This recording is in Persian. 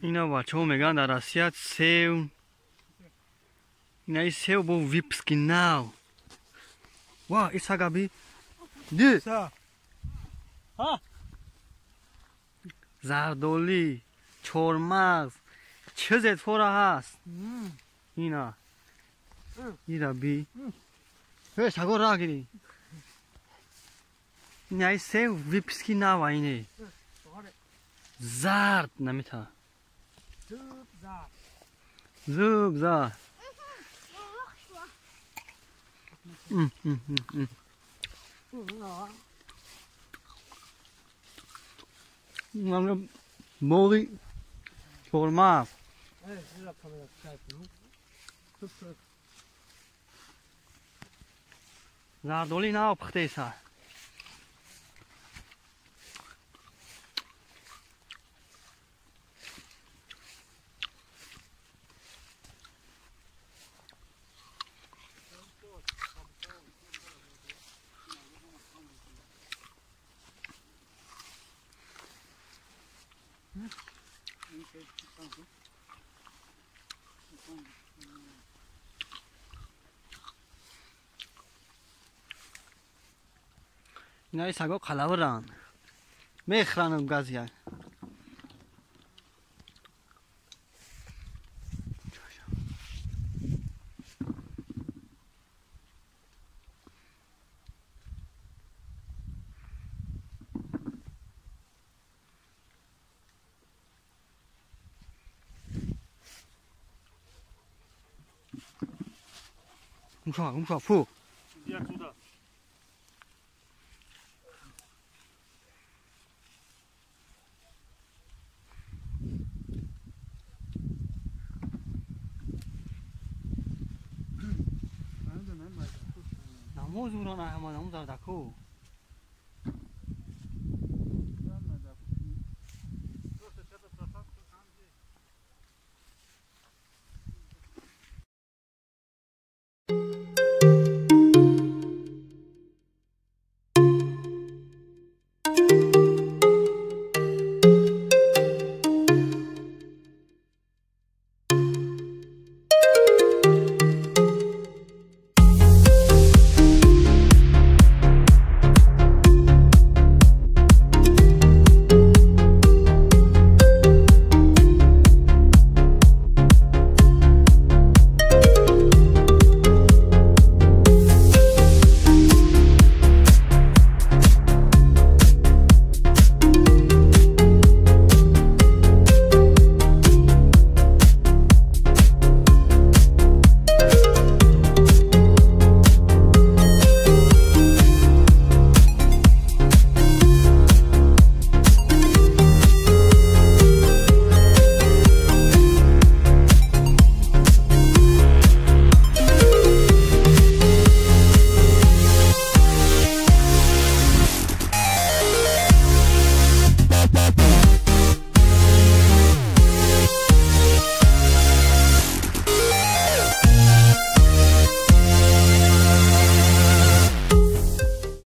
اینا بچه‌ها میگن در آسیا سیو اینا این سیو با ویپسکی ناو واه این سگابی دی ها زردولی چورمغز چیزت فورا هست اینا اینا بی سگا را گیری اینا این سیو ویپسکی ناو اینه زرد نمیتا زوب زرد موری چورمغز زردولی ناو پخته سر اینا این سگا قلاورن میخرن گازیان 공사 푸 나무 주로나 한번 너무 잘 닦고